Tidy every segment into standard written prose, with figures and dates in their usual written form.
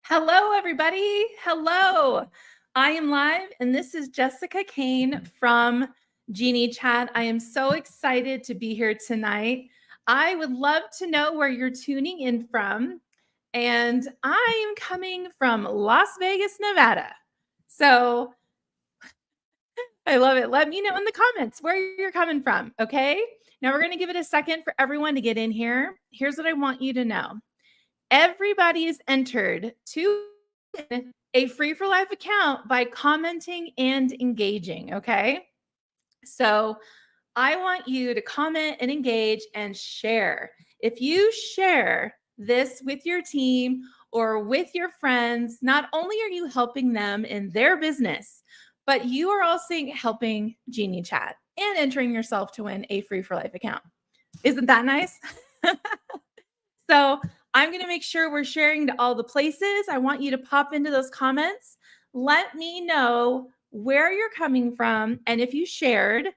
Hello, everybody. Hello. I am live, and this is Jessica Kane from Geniechat. I am so excited to be here tonight. I would love to know where you're tuning in from, and I am coming from Las Vegas, Nevada. So I love it. Let me know in the comments where you're coming from, okay? Now we're going to give it a second for everyone to get in here. Here's what I want you to know. Everybody is entered to win a Free for Life account by commenting and engaging, okay? So I want you to comment and engage and share. If you share this with your team or with your friends, not only are you helping them in their business, but you are also helping Geniechat and entering yourself to win a Free for Life account. Isn't that nice? So I'm going to make sure we're sharing to all the places. I want you to pop into those comments. Let me know where you're coming from and if you shared.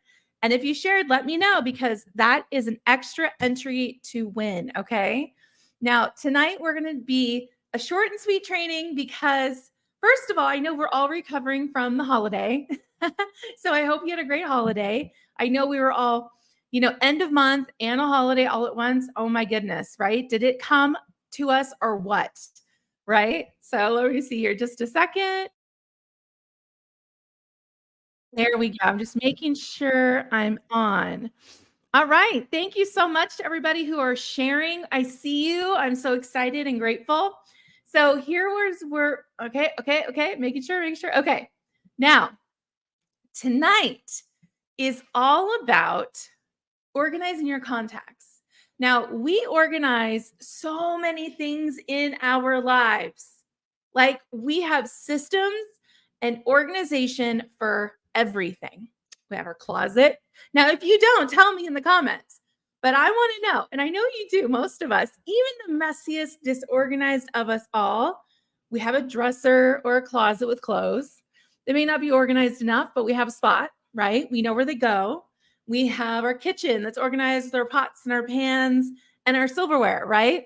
And if you shared, let me know because that is an extra entry to win, okay? Now, tonight we're going to be a short and sweet training because, first of all, I know we're all recovering from the holiday. So I hope you had a great holiday. I know we were all end of month and a holiday all at once. Oh my goodness, right? Did it come to us or what? Right? So let me see here just a second. There we go. I'm just making sure I'm on. All right. Thank you so much to everybody who are sharing. I see you. I'm so excited and grateful. So we're okay. Making sure. Okay. Now, tonight is all about organizing your contacts. Now, we organize so many things in our lives. Like we have systems and organization for everything. We have our closet. Now, if you don't, tell me in the comments. But I want to know, and I know you do, most of us, even the messiest, disorganized of us all, we have a dresser or a closet with clothes. They may not be organized enough, but we have a spot, right? We know where they go. We have our kitchen that's organized with our pots and our pans and our silverware, right?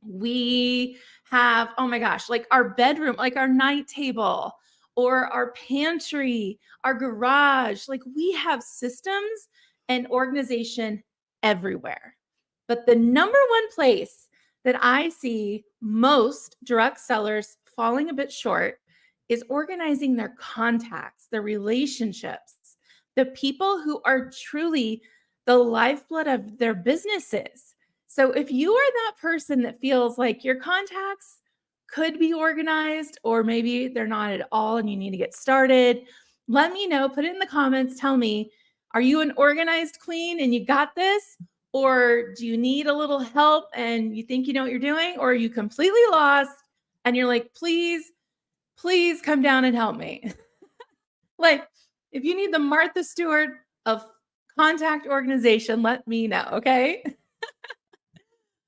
We have, oh my gosh, like our bedroom, like our night table or our pantry, our garage. Like we have systems and organization everywhere. But the number one place that I see most direct sellers falling a bit short is organizing their contacts, their relationships, the people who are truly the lifeblood of their businesses. So if you are that person that feels like your contacts could be organized, or maybe they're not at all and you need to get started, let me know. Put it in the comments. Tell me, are you an organized queen and you got this? Or do you need a little help and you think you know what you're doing? Or are you completely lost and you're like, please come down and help me? Like, if you need the Martha Stewart of contact organization, let me know, okay?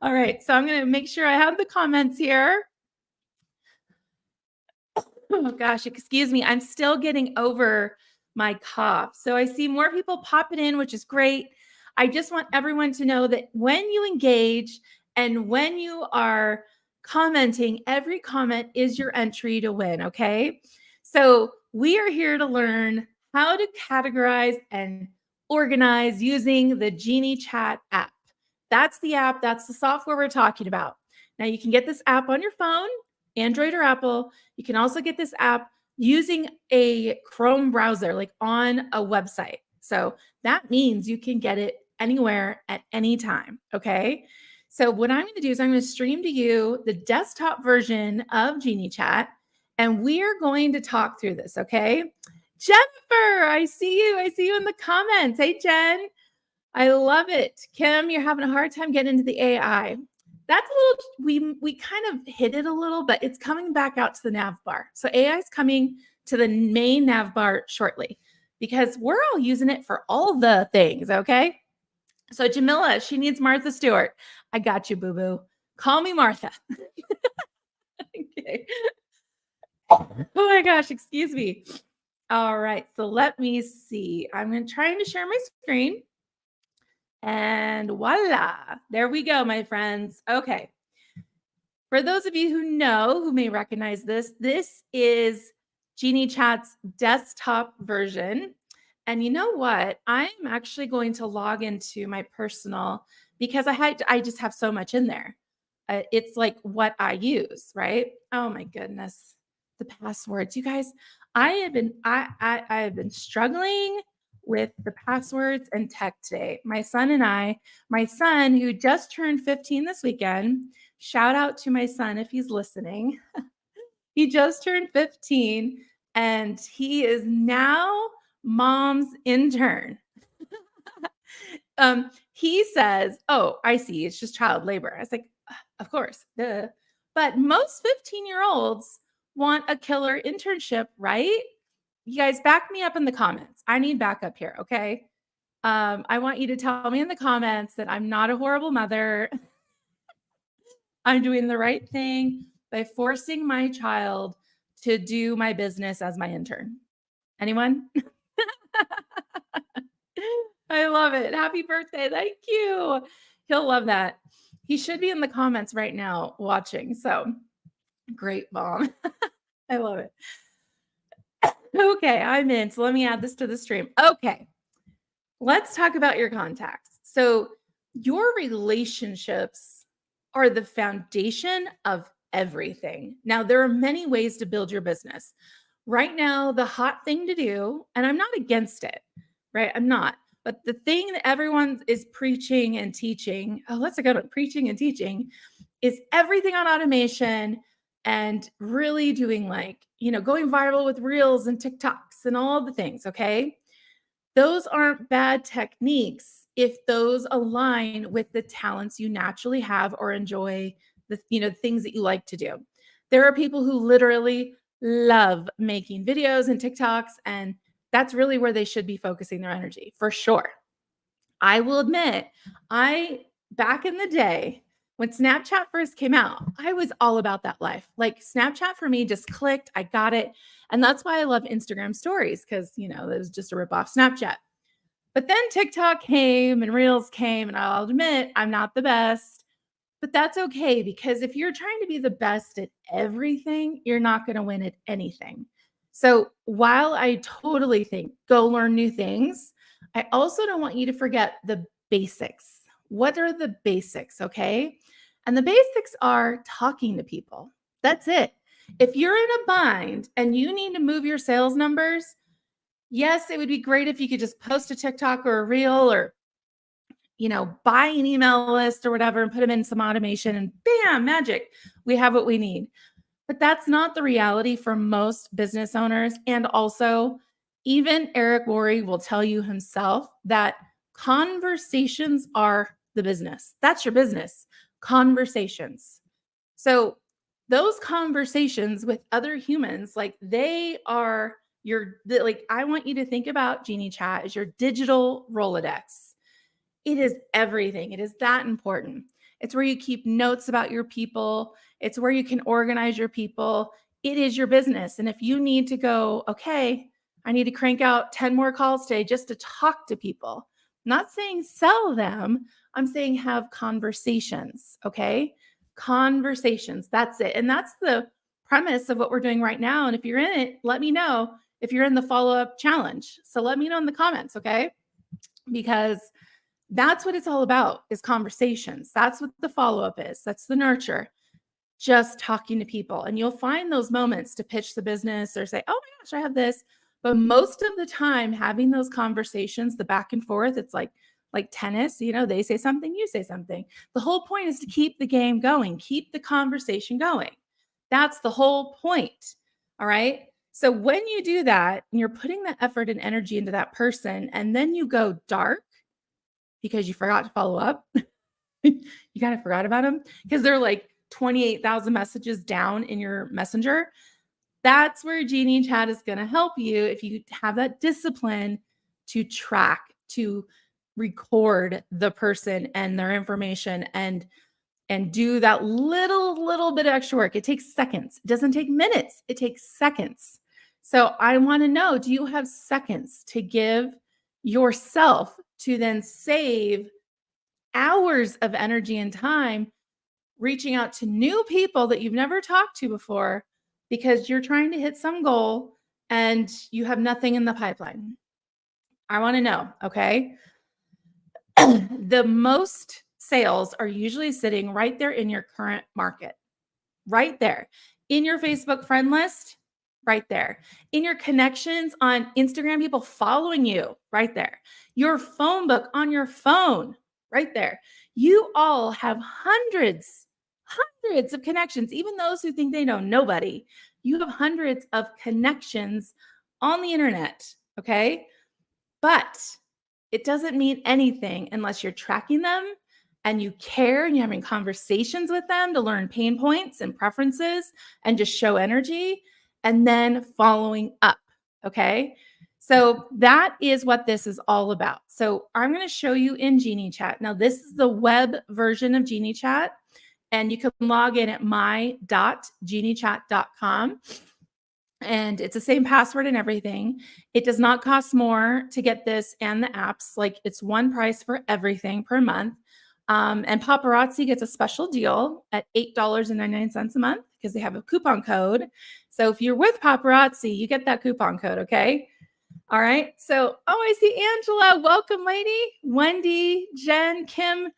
All right, so I'm going to make sure I have the comments here. Oh gosh, excuse me. I'm still getting over my cough. So I see more people popping in, which is great. I just want everyone to know that when you engage and when you are commenting, every comment is your entry to win, okay? So we are here to learn how to categorize and organize using the Geniechat app. That's the app, that's the software we're talking about. Now you can get this app on your phone, Android or Apple. You can also get this app using a Chrome browser, like on a website. So that means you can get it anywhere at any time. Okay. So what I'm going to do is I'm going to stream to you the desktop version of Geniechat, and we are going to talk through this. Okay. Jennifer, I see you. I see you in the comments. Hey, Jen. I love it. Kim, you're having a hard time getting into the AI. That's a little, we kind of hit it a little, but it's coming back out to the nav bar. So AI is coming to the main nav bar shortly because we're all using it for all the things, okay? So Jamila, she needs Martha Stewart. I got you, boo-boo. Call me Martha. Okay. Oh my gosh, excuse me. All right, so let me see. I'm trying to share my screen. And voila, there we go, my friends. Okay. For those of you who may recognize this, this is Geniechat's desktop version. And you know what? I'm actually going to log into my personal because I just have so much in there. It's like what I use, right? Oh my goodness. The passwords. You guys, I have been struggling with the passwords and tech today. My son who just turned 15 this weekend, shout out to my son if he's listening. He just turned 15 and he is now mom's intern. He says, "Oh, I see. It's just child labor." I was like, "Of course, duh." But most 15-year-olds want a killer internship, right? You guys back me up in the comments. I need backup here, okay? I want you to tell me in the comments that I'm not a horrible mother. I'm doing the right thing by forcing my child to do my business as my intern. Anyone? I love it. Happy birthday. Thank you. He'll love that. He should be in the comments right now watching. So great, mom. I love it. Okay, I'm in. So let me add this to the stream. Okay, let's talk about your contacts. So your relationships are the foundation of everything. Now, there are many ways to build your business. Right now, the hot thing to do, and I'm not against it, right? I'm not. But the thing that everyone is preaching and teaching, oh, let's go to preaching and teaching, is everything on automation and really doing going viral with reels and TikToks and all the things, okay? Those aren't bad techniques if those align with the talents you naturally have or enjoy the things that you like to do. There are people who literally love making videos and TikToks, and that's really where they should be focusing their energy for sure. I will admit, I back in the day when Snapchat first came out, I was all about that life. Like Snapchat for me just clicked, I got it. And that's why I love Instagram stories because, it was just a ripoff Snapchat. But then TikTok came and Reels came, and I'll admit I'm not the best, but that's okay because if you're trying to be the best at everything, you're not going to win at anything. So while I totally think go learn new things, I also don't want you to forget the basics. What are the basics? Okay. And the basics are talking to people. That's it. If you're in a bind and you need to move your sales numbers, yes, it would be great if you could just post a TikTok or a reel or, buy an email list or whatever and put them in some automation and bam, magic. We have what we need. But that's not the reality for most business owners. And also, even Eric Worre will tell you himself that conversations are the business. That's your business. Conversations. So those conversations with other humans, they are I want you to think about Geniechat as your digital Rolodex. It is everything. It is that important. It's where you keep notes about your people. It's where you can organize your people. It is your business. And if you need to go, okay, I need to crank out 10 more calls today just to talk to people. I'm not saying sell them. I'm saying have conversations. Okay. Conversations. That's it. And that's the premise of what we're doing right now. And if you're in it, let me know if you're in the follow-up challenge. So let me know in the comments. Okay. Because that's what it's all about is conversations. That's what the follow-up is. That's the nurture. Just talking to people. And you'll find those moments to pitch the business or say, oh my gosh, I have this. But most of the time, having those conversations, the back and forth, it's like tennis, they say something, you say something. The whole point is to keep the game going, keep the conversation going. That's the whole point. All right. So when you do that and you're putting that effort and energy into that person, and then you go dark, because you forgot to follow up. You kind of forgot about them because they're like 28,000 messages down in your messenger. That's where Geniechat is going to help you if you have that discipline to track, to record the person and their information and do that little bit of extra work. It takes seconds. It doesn't take minutes. It takes seconds. So I want to know, do you have seconds to give yourself to then save hours of energy and time reaching out to new people that you've never talked to before because you're trying to hit some goal and you have nothing in the pipeline? I want to know, okay? The most sales are usually sitting right there in your current market, right there in your Facebook friend list, right there in your connections on Instagram, people following you, right there, your phone book on your phone, right there. You all have hundreds of connections, even those who think they know nobody. You have hundreds of connections on the internet, okay? But it doesn't mean anything unless you're tracking them and you care and you're having conversations with them to learn pain points and preferences and just show energy and then following up. Okay. So that is what this is all about. So I'm going to show you in Geniechat. Now, this is the web version of Geniechat, and you can log in at my.geniechat.com. And it's the same password and everything. It does not cost more to get this and the apps. Like, it's one price for everything per month. And Paparazzi gets a special deal at $8.99 a month because they have a coupon code. So if you're with Paparazzi, you get that coupon code. Okay. All right. So, oh, I see Angela. Welcome, lady. Wendy, Jen, Kim.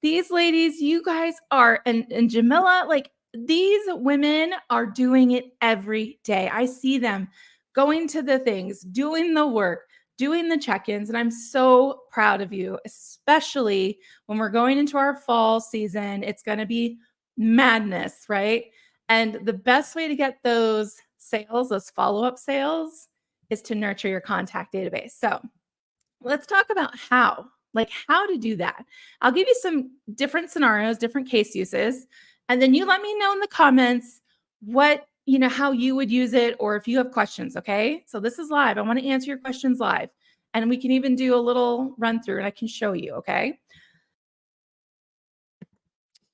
These ladies, you guys are, and Jamila, like, these women are doing it every day. I see them going to the things, doing the work, doing the check-ins, and I'm so proud of you, especially when we're going into our fall season. It's going to be madness, right? And the best way to get those sales, those follow-up sales, is to nurture your contact database. So let's talk about how to do that. I'll give you some different scenarios, different case uses, and then you let me know in the comments how you would use it, or if you have questions. Okay. So this is live. I want to answer your questions live, and we can even do a little run through and I can show you. Okay.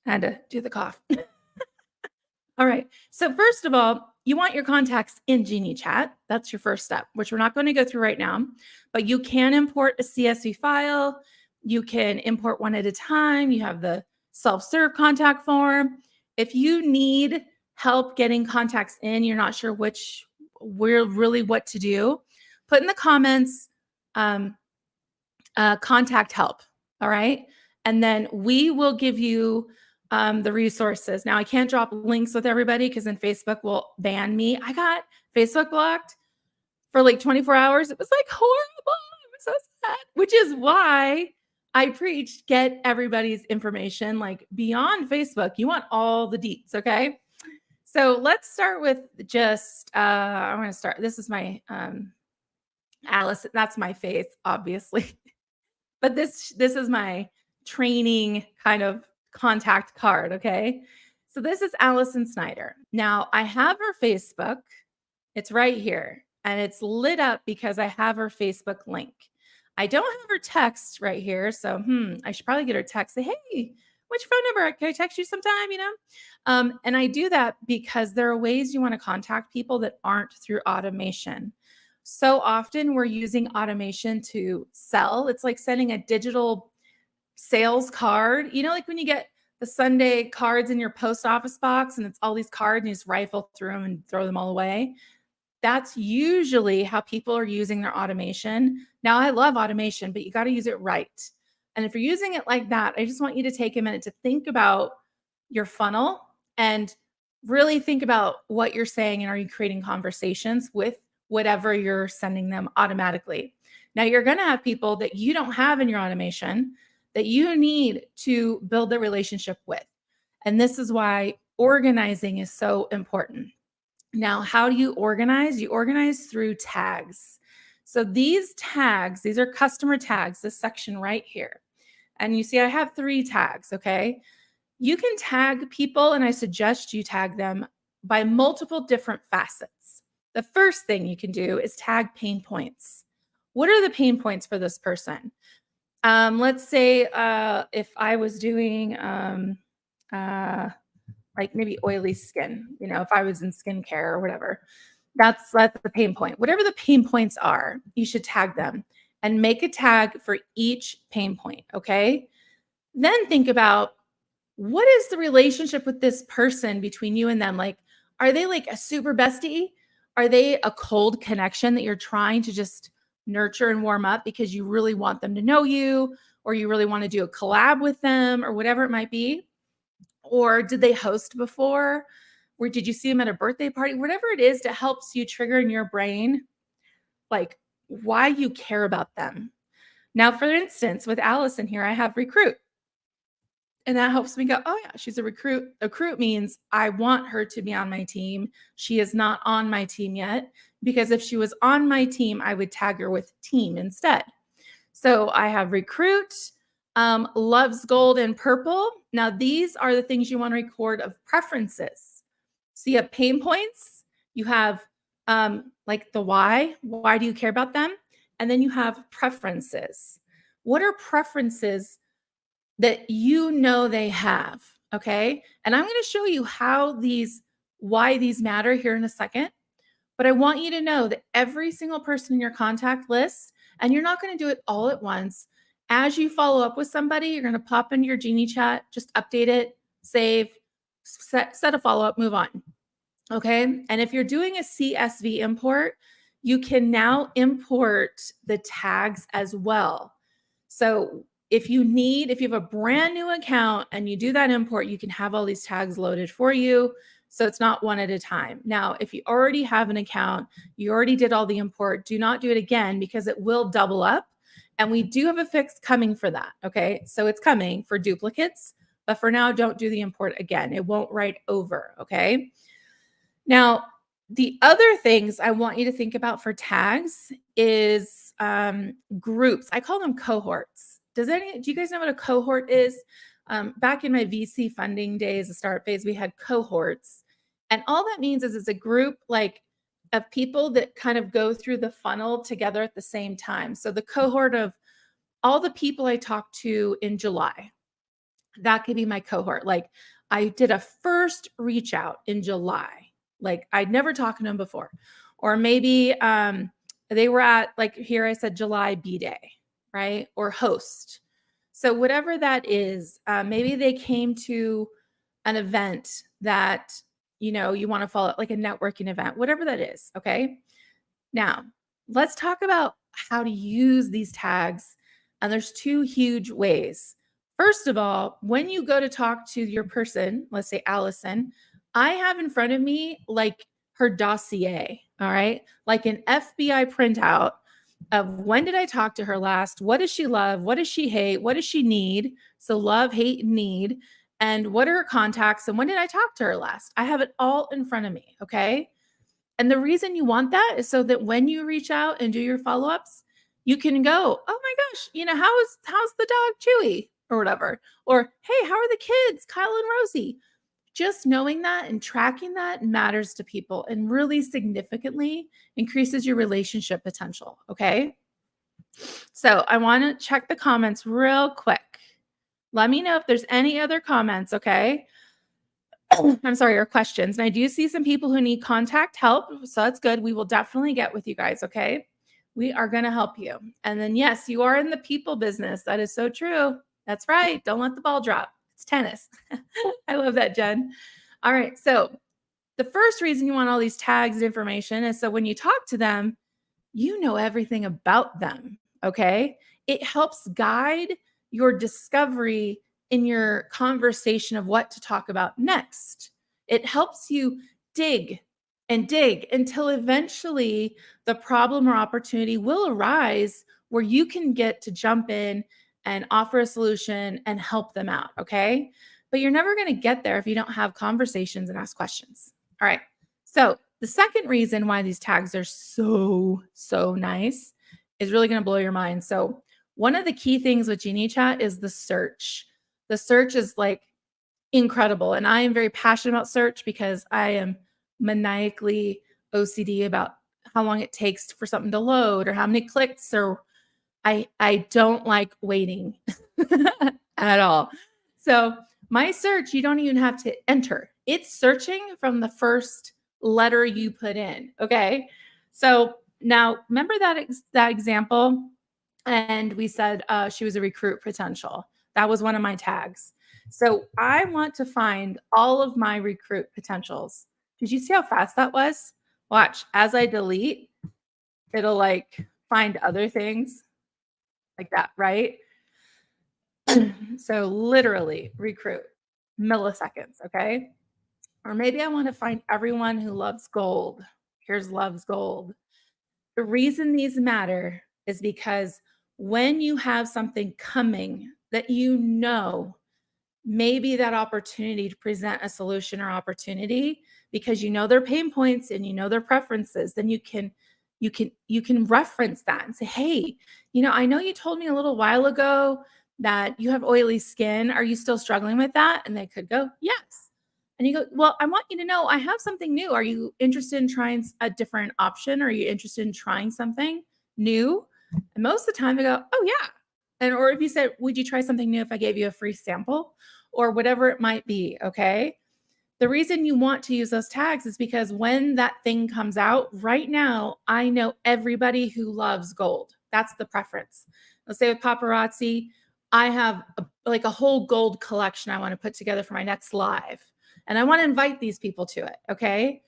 I had to do the cough. All right. So first of all, you want your contacts in Geniechat. That's your first step, which we're not going to go through right now, but you can import a CSV file. You can import one at a time. You have the self-serve contact form. If you need help getting contacts in, you're not sure what to do, put in the comments, contact help. All right. And then we will give you the resources. Now, I can't drop links with everybody because then Facebook will ban me. I got Facebook blocked for like 24 hours. It was like horrible. I was so sad, which is why I preach get everybody's information like beyond Facebook. You want all the deets. Okay. So let's start with just, I'm going to start. This is my Alice. That's my face, obviously. But this is my training kind of contact card, okay? So this is Allison Snyder. Now, I have her Facebook. It's right here, and it's lit up because I have her Facebook link. I don't have her text right here, so I should probably get her text. Say, hey, what's your phone number? Can I text you sometime? And I do that because there are ways you want to contact people that aren't through automation. So often we're using automation to sell. It's like sending a digital sales card. Like when you get the Sunday cards in your post office box and it's all these cards and you just rifle through them and throw them all away. That's usually how people are using their automation. Now, I love automation, but you got to use it right. And if you're using it like that, I just want you to take a minute to think about your funnel and really think about what you're saying, and are you creating conversations with whatever you're sending them automatically. Now, you're going to have people that you don't have in your automation that you need to build the relationship with. And this is why organizing is so important. Now, how do you organize? You organize through tags. So these tags, these are customer tags, this section right here. And you see I have 3 tags, okay? You can tag people, and I suggest you tag them by multiple different facets. The first thing you can do is tag pain points. What are the pain points for this person? Let's say if I was doing like maybe oily skin, if I was in skincare or whatever, that's the pain point. Whatever the pain points are, you should tag them and make a tag for each pain point, okay? Then think about what is the relationship with this person between you and them? Like, are they like a super bestie? Are they a cold connection that you're trying to just nurture and warm up because you really want them to know you, or you really want to do a collab with them, or whatever it might be? Or did they host before? Or did you see them at a birthday party? Whatever it is that helps you trigger in your brain, like why you care about them. Now, for instance, with Allison here, I have recruit. And that helps me go, oh, yeah, she's a recruit. Recruit means I want her to be on my team. She is not on my team yet, because if she was on my team, I would tag her with team instead. So I have recruit, loves gold and purple. Now, these are the things you want to record of preferences. So you have pain points, you have like the why. Why do you care about them? And then you have preferences. What are preferences that you know they have? Okay. And I'm going to show you why these matter here in a second. But I want you to know that every single person in your contact list, and you're not going to do it all at once. As you follow up with somebody, you're going to pop into your Geniechat, just update it, save, set a follow up, move on. Okay. And if you're doing a CSV import, you can now import the tags as well. So if you have a brand new account and you do that import, you can have all these tags loaded for you. So it's not one at a time. Now, if you already have an account, you already did all the import, do not do it again because it will double up. And we do have a fix coming for that. Okay. So it's coming for duplicates, but for now, don't do the import again. It won't write over. Okay. Now, the other things I want you to think about for tags is groups. I call them cohorts. Do you guys know what a cohort is? Back in my VC funding days, the start phase, we had cohorts. And all that means is it's a group like of people that kind of go through the funnel together at the same time. So the cohort of all the people I talked to in July, that could be my cohort. Like I did a first reach out in July. Like I'd never talked to them before. Or maybe they were at, like here I said July B-Day, right? Or host. So whatever that is, maybe they came to an event that, you want to follow, like a networking event, whatever that is. Okay. Now, let's talk about how to use these tags. And there's two huge ways. First of all, when you go to talk to your person, let's say Allison, I have in front of me like her dossier, all right? Like an FBI printout of when did I talk to her last? What does she love? What does she hate? What does she need? So love, hate, and need. And what are her contacts? And when did I talk to her last? I have it all in front of me, okay? And the reason you want that is so that when you reach out and do your follow-ups, you can go, oh my gosh, how's the dog Chewy or whatever? Or hey, how are the kids, Kyle and Rosie? Just knowing that and tracking that matters to people and really significantly increases your relationship potential. Okay. So I want to check the comments real quick. Let me know if there's any other comments. Okay. I'm sorry, or questions. And I do see some people who need contact help. So that's good. We will definitely get with you guys. Okay. We are going to help you. And then, yes, you are in the people business. That is so true. That's right. Don't let the ball drop. It's tennis. I love that, Jen. All right. So the first reason you want all these tags and information is so when you talk to them, you know everything about them. Okay. It helps guide your discovery in your conversation of what to talk about next. It helps you dig and dig until eventually the problem or opportunity will arise where you can get to jump in and offer a solution and help them out. Okay. But you're never going to get there if you don't have conversations and ask questions. All right. So the second reason why these tags are so nice is really going to blow your mind. So one of the key things with Geniechat is the search. The search is like incredible. And I am very passionate about search because I am maniacally OCD about how long it takes for something to load or how many clicks, or I don't like waiting at all. So my search, you don't even have to enter. It's searching from the first letter you put in. Okay. So now remember that example. And we said she was a recruit potential. That was one of my tags. So I want to find all of my recruit potentials. Did you see how fast that was? Watch, as I delete, it'll like find other things like that, right? So literally recruit milliseconds, okay? Or maybe I want to find everyone who loves gold. Here's loves gold. The reason these matter is because when you have something coming that you know, maybe that opportunity to present a solution or opportunity because you know their pain points and you know their preferences, then you can reference that and say, hey, I know you told me a little while ago that you have oily skin. Are you still struggling with that? And they could go, yes. And you go, well, I want you to know I have something new. Are you interested in trying a different option? Are you interested in trying something new? And most of the time they go, oh yeah. And or if you said, would you try something new if I gave you a free sample or whatever it might be? Okay. The reason you want to use those tags is because when that thing comes out, right now, I know everybody who loves gold. That's the preference. Let's say with paparazzi, I have like a whole gold collection I want to put together for my next live. And I want to invite these people to it. Okay.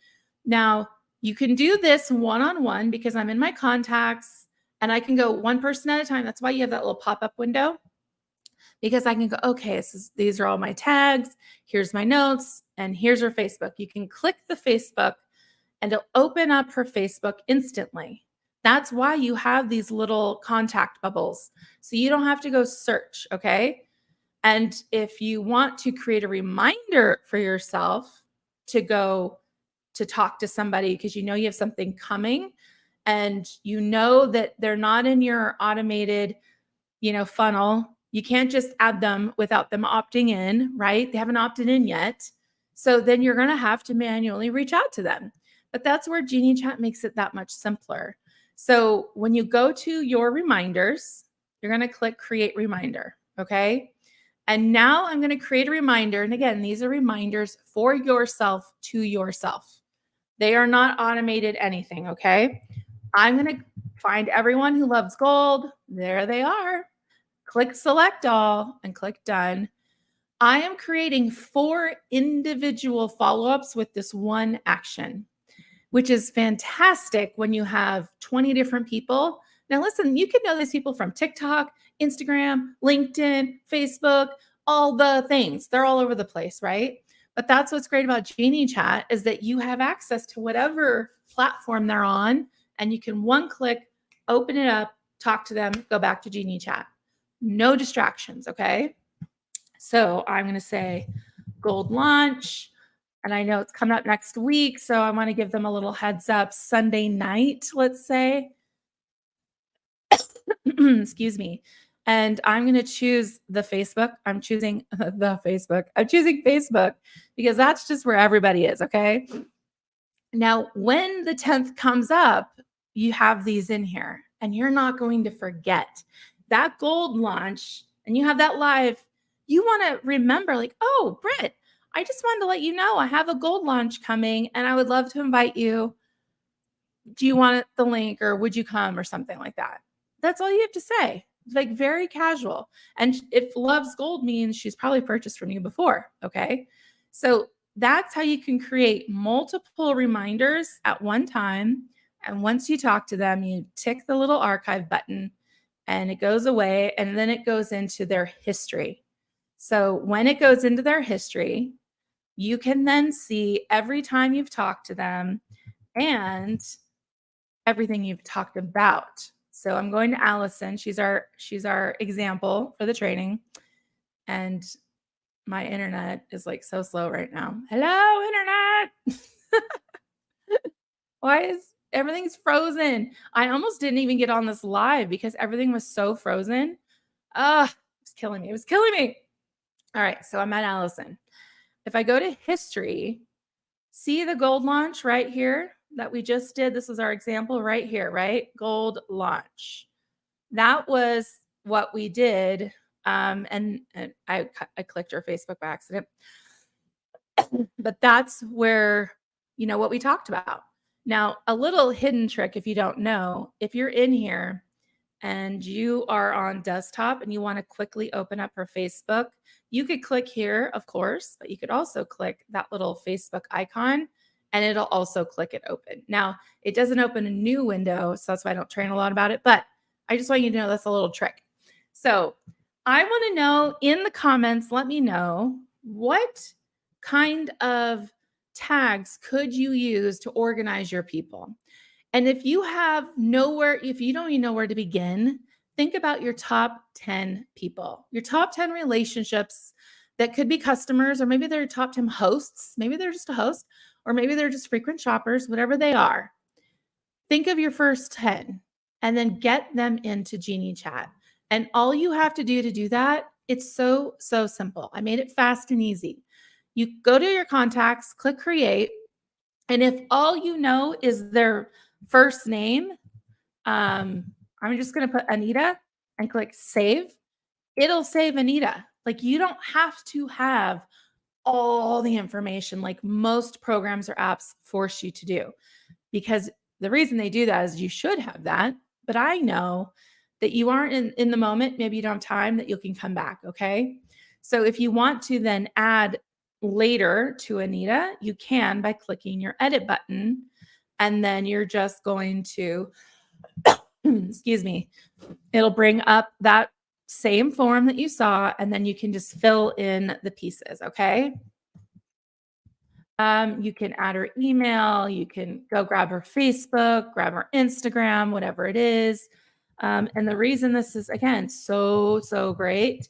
Now, you can do this one on one because I'm in my contacts and I can go one person at a time. That's why you have that little pop up window because I can go, okay, these are all my tags. Here's my notes, and here's her Facebook. You can click the Facebook and it'll open up her Facebook instantly. That's why you have these little contact bubbles. So you don't have to go search, okay? And if you want to create a reminder for yourself to go to talk to somebody because you know you have something coming and you know that they're not in your automated funnel. You can't just add them without them opting in, right? They haven't opted in yet. So then you're going to have to manually reach out to them. But that's where Geniechat makes it that much simpler. So when you go to your reminders, you're going to click create reminder. Okay. And now I'm going to create a reminder. And again, these are reminders for yourself to yourself. They are not automated anything. Okay. I'm going to find everyone who loves gold. There they are. Click select all and click done. I am creating 4 individual follow-ups with this one action, which is fantastic when you have 20 different people. Now, listen, you can know these people from TikTok, Instagram, LinkedIn, Facebook, all the things. They're all over the place, right? But that's what's great about Geniechat is that you have access to whatever platform they're on, and you can one click, open it up, talk to them, go back to Geniechat. No distractions, okay? So I'm going to say gold launch. And I know it's coming up next week. So I want to give them a little heads up Sunday night, let's say. Excuse me. And I'm going to choose the Facebook. I'm choosing the Facebook. I'm choosing Facebook because that's just where everybody is. Okay. Now, when the 10th comes up, you have these in here and you're not going to forget that gold launch and you have that live. You want to remember, like, oh, Britt, I just wanted to let you know I have a gold launch coming and I would love to invite you. Do you want the link or would you come or something like that? That's all you have to say. It's like very casual. And if loves gold means she's probably purchased from you before. Okay. So that's how you can create multiple reminders at one time. And once you talk to them, you tick the little archive button and it goes away and then it goes into their history. So when it goes into their history, you can then see every time you've talked to them and everything you've talked about. So I'm going to Allison. She's our example for the training. And my internet is like so slow right now. Hello, internet. Why is everything's frozen? I almost didn't even get on this live because everything was so frozen. It was killing me. It was killing me. All right, so I'm at Allison. If I go to history, see the gold launch right here that we just did. This was our example right here, right? Gold launch. That was what we did. And I clicked her Facebook by accident. But that's where, what we talked about. Now, a little hidden trick, if you don't know, if you're in here and you are on desktop and you want to quickly open up her Facebook, You could click here, of course, but you could also click that little Facebook icon and it'll also click it open. Now, it doesn't open a new window, so that's why I don't train a lot about it, but I just want you to know that's a little trick. So I want to know in the comments, let me know what kind of tags could you use to organize your people? And if you have nowhere, if you don't even know where to begin, think about your top 10 people, your top 10 relationships that could be customers, or maybe they're your top 10 hosts. Maybe they're just a host, or maybe they're just frequent shoppers, whatever they are. Think of your first 10 and then get them into Geniechat. And all you have to do that, it's so, so simple. I made it fast and easy. You go to your contacts, click create. And if all you know is their first name, I'm just going to put Anita and click save. It'll save Anita. Like you don't have to have all the information like most programs or apps force you to do, because the reason they do that is you should have that. But I know that you aren't in the moment. Maybe you don't have time, that you can come back. Okay. So if you want to then add later to Anita, you can by clicking your edit button. And then you're just going to, excuse me, it'll bring up that same form that you saw, and then you can just fill in the pieces. Okay. You can add her email, you can go grab her Facebook, grab her Instagram, whatever it is. And the reason this is, again, so, so great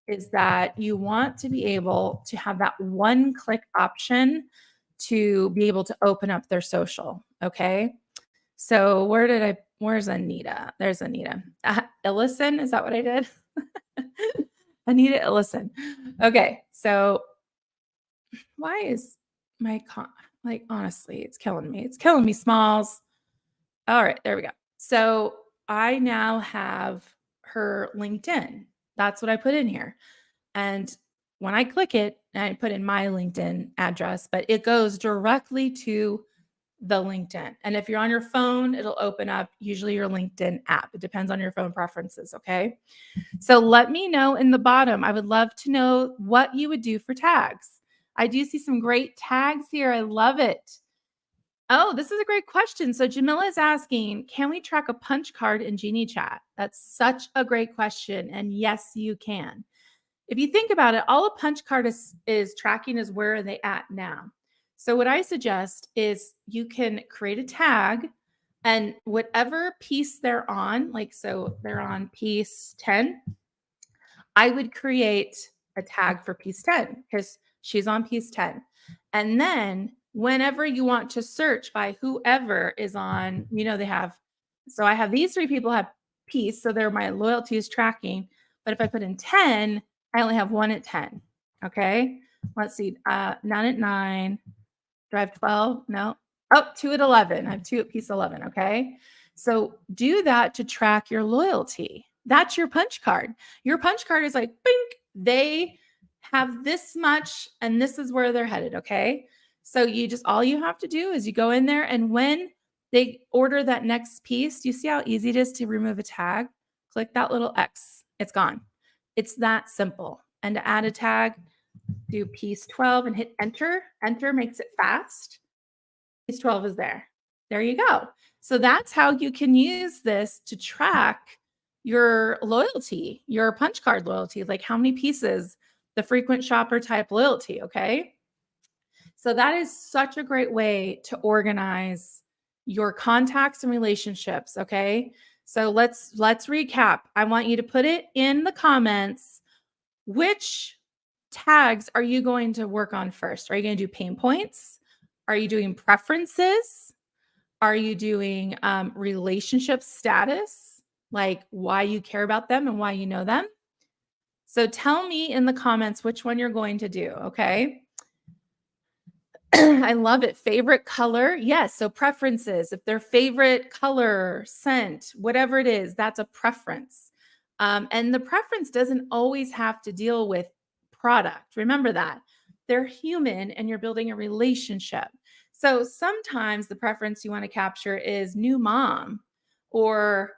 is that you want to be able to have that one click option to be able to open up their social. Okay. So where's Anita? There's Anita. Illison, is that what I did? Anita Illison. Okay. So why is my like, honestly, it's killing me. It's killing me, Smalls. All right, there we go. So I now have her LinkedIn. That's what I put in here. And when I click it, I put in my LinkedIn address, but it goes directly to the LinkedIn. And if you're on your phone, it'll open up usually your LinkedIn app. It depends on your phone preferences. Okay. So let me know in the bottom. I would love to know what you would do for tags. I do see some great tags here. I love it. Oh, this is a great question. So Jamila is asking, can we track a punch card in Geniechat? That's such a great question. And yes, you can. If you think about it, all a punch card is tracking is where are they at now. So what I suggest is you can create a tag, and whatever piece they're on, like so they're on piece 10, I would create a tag for piece 10 because she's on piece 10. And then whenever you want to search by whoever is on, they have, so I have these 3 people have piece, so they're my loyalties tracking. But if I put in 10, I only have 1 at 10. Okay. Let's see. 9 at 9. Do I have 12? No. Oh, 2 at 11. I have 2 at piece 11. Okay. So do that to track your loyalty. That's your punch card. Your punch card is like, bink, they have this much and this is where they're headed. Okay. So all you have to do is you go in there, and when they order that next piece, do you see how easy it is to remove a tag? Click that little X. It's gone. It's that simple. And to add a tag, do piece 12 and hit enter. Enter makes it fast. Piece 12 is there. There you go. So that's how you can use this to track your loyalty, your punch card loyalty, like how many pieces, the frequent shopper type loyalty. Okay. So that is such a great way to organize your contacts and relationships. Okay. So let's recap. I want you to put it in the comments. Which tags are you going to work on first? Are you going to do pain points? Are you doing preferences? Are you doing relationship status, like why you care about them and why you know them? So tell me in the comments which one you're going to do, okay? I love it. Favorite color? Yes. So preferences, if their favorite color, scent, whatever it is, that's a preference. And the preference doesn't always have to deal with product. Remember that. They're human and you're building a relationship. So sometimes the preference you want to capture is new mom, or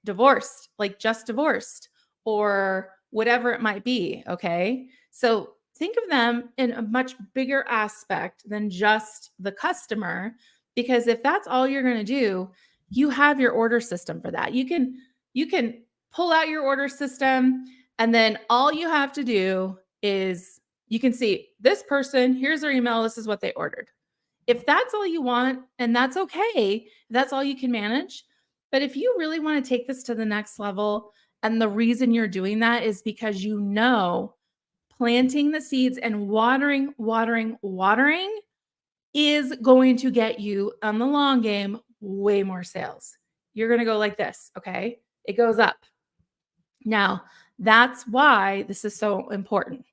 divorced, like just divorced, or whatever it might be. Okay. So think of them in a much bigger aspect than just the customer, because if that's all you're going to do, you have your order system for that. You can pull out your order system, and then all you have to do is you can see this person, here's their email, this is what they ordered. If that's all you want, and that's okay, that's all you can manage. But if you really want to take this to the next level, and the reason you're doing that is because you know planting the seeds and watering, watering, watering is going to get you on the long game way more sales. You're going to go like this, okay? It goes up. Now, that's why this is so important.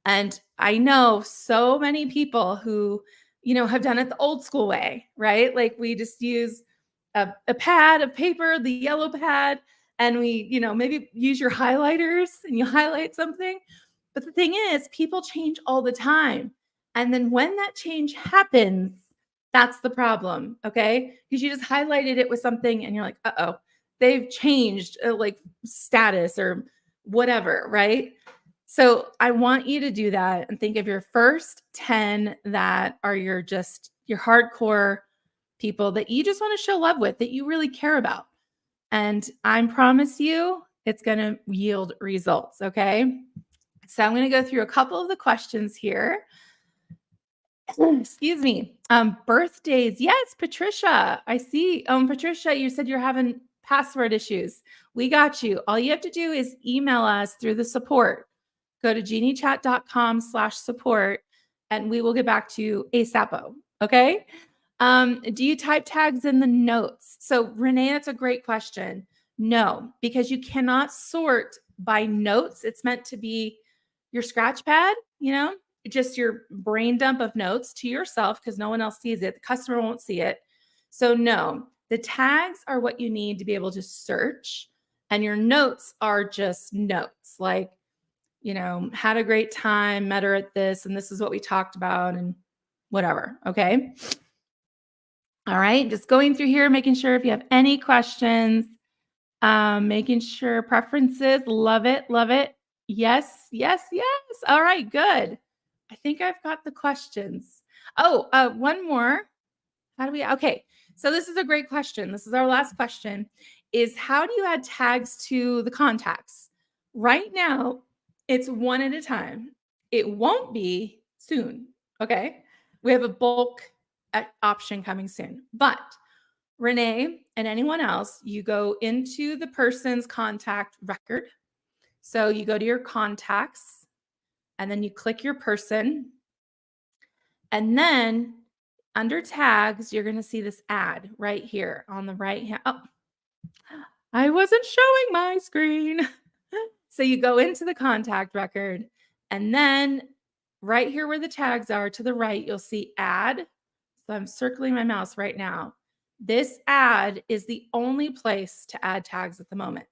And I know so many people who, have done it the old school way, right? Like we just use a pad of paper, the yellow pad, and we, maybe use your highlighters and you highlight something. But the thing is, people change all the time. And then when that change happens, that's the problem, okay? Because you just highlighted it with something and you're like, uh-oh, they've changed like status or whatever, right? So I want you to do that and think of your first 10 that are your hardcore people that you just want to show love with, that you really care about. And I promise you, it's going to yield results. Okay. So I'm going to go through a couple of the questions here. Excuse me. Birthdays. Yes, Patricia. I see. Patricia, you said you're having password issues. We got you. All you have to do is email us through the support. Go to geniechat.com/support and we will get back to you ASAPO. Okay. Do you type tags in the notes? So Renee, that's a great question. No, because you cannot sort by notes. It's meant to be your scratch pad, just your brain dump of notes to yourself because no one else sees it. The customer won't see it. So no, the tags are what you need to be able to search, and your notes are just notes like, had a great time, met her at this, and this is what we talked about and whatever. Okay. All right. Just going through here, making sure if you have any questions, making sure preferences. Love it. Love it. Yes. Yes. Yes. All right. Good. I think I've got the questions. Oh, one more. Okay. So this is a great question. This is our last question, is how do you add tags to the contacts? Right now, it's one at a time. It won't be soon. Okay. We have a bulk option coming soon, but Renee and anyone else, you go into the person's contact record. So you go to your contacts and then you click your person. And then under tags, you're going to see this ad right here on the right hand. Oh, I wasn't showing my screen. So you go into the contact record, and then right here where the tags are to the right, you'll see ad. So I'm circling my mouse right now. This ad is the only place to add tags at the moment.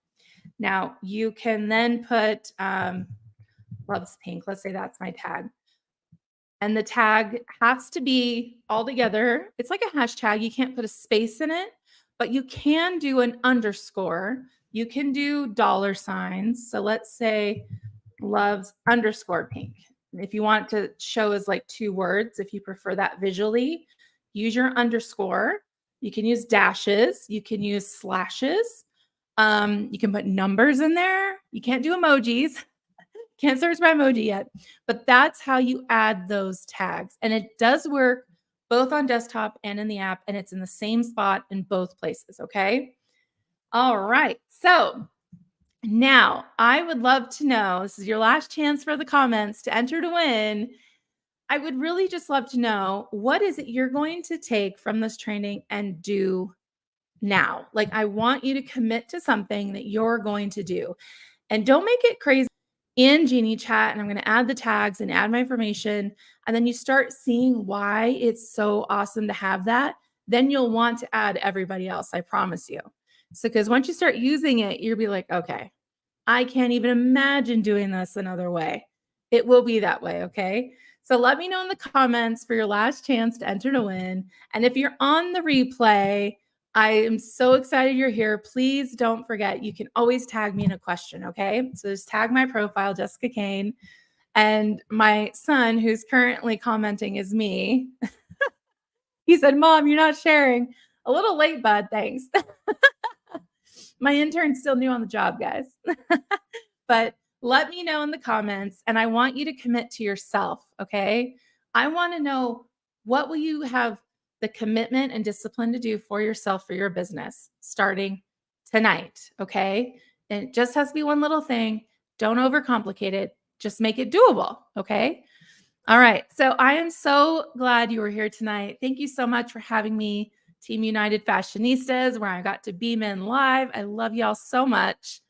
Now you can then put loves pink. Let's say that's my tag. And the tag has to be all together. It's like a hashtag. You can't put a space in it, but you can do an underscore. You can do dollar signs. So let's say loves underscore pink. If you want to show as like 2 words, if you prefer that visually, use your underscore. You can use dashes. You can use slashes. You can put numbers in there. You can't do emojis. Can't search by emoji yet, but that's how you add those tags. And it does work both on desktop and in the app, and it's in the same spot in both places. Okay. All right. So now I would love to know, this is your last chance for the comments to enter to win. I would really just love to know, what is it you're going to take from this training and do now? Like, I want you to commit to something that you're going to do, and don't make it crazy in Geniechat. And I'm going to add the tags and add my information. And then you start seeing why it's so awesome to have that. Then you'll want to add everybody else. I promise you. So, because once you start using it, you'll be like, okay, I can't even imagine doing this another way. It will be that way. Okay. So let me know in the comments for your last chance to enter to win. And if you're on the replay, I am so excited you're here. Please don't forget, you can always tag me in a question, okay? So just tag my profile, Jessica Kane. And my son, who's currently commenting, is me. He said, Mom, you're not sharing. A little late, bud. Thanks. My intern's still new on the job, guys. But let me know in the comments. And I want you to commit to yourself, okay? I want to know, what will you have the commitment and discipline to do for yourself, for your business, starting tonight, okay? And it just has to be one little thing. Don't overcomplicate it. Just make it doable, okay? All right. So I am so glad you were here tonight. Thank you so much for having me, Team United Fashionistas, where I got to beam in live. I love y'all so much.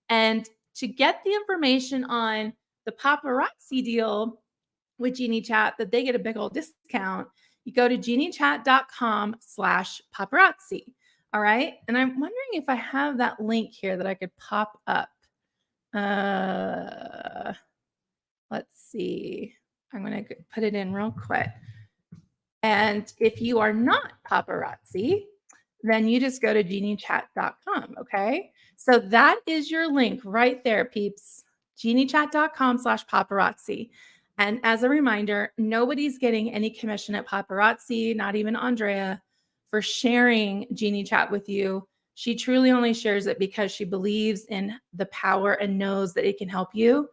And to get the information on the paparazzi deal with Geniechat, that they get a big old discount, you go to geniechat.com/paparazzi. All right. And I'm wondering if I have that link here that I could pop up. Let's see. I'm going to put it in real quick. And if you are not paparazzi, then you just go to geniechat.com. Okay. So that is your link right there, peeps. Geniechat.com/paparazzi. And as a reminder, nobody's getting any commission at paparazzi, not even Andrea, for sharing Geniechat with you. She truly only shares it because she believes in the power and knows that it can help you,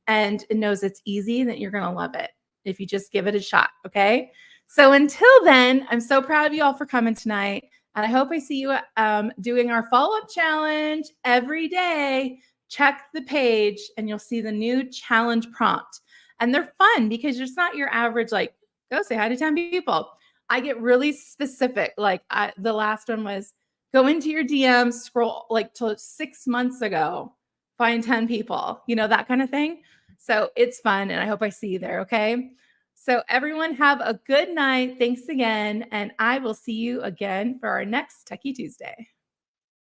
and it knows it's easy, that you're going to love it if you just give it a shot. Okay. So until then, I'm so proud of you all for coming tonight. And I hope I see you doing our follow-up challenge every day. Check the page and you'll see the new challenge prompt. And they're fun because it's not your average, like, go say hi to 10 people. I get really specific. Like the last one was, go into your DMs, scroll like to 6 months ago, find 10 people, that kind of thing. So it's fun. And I hope I see you there. Okay. So everyone have a good night. Thanks again. And I will see you again for our next Techie Tuesday.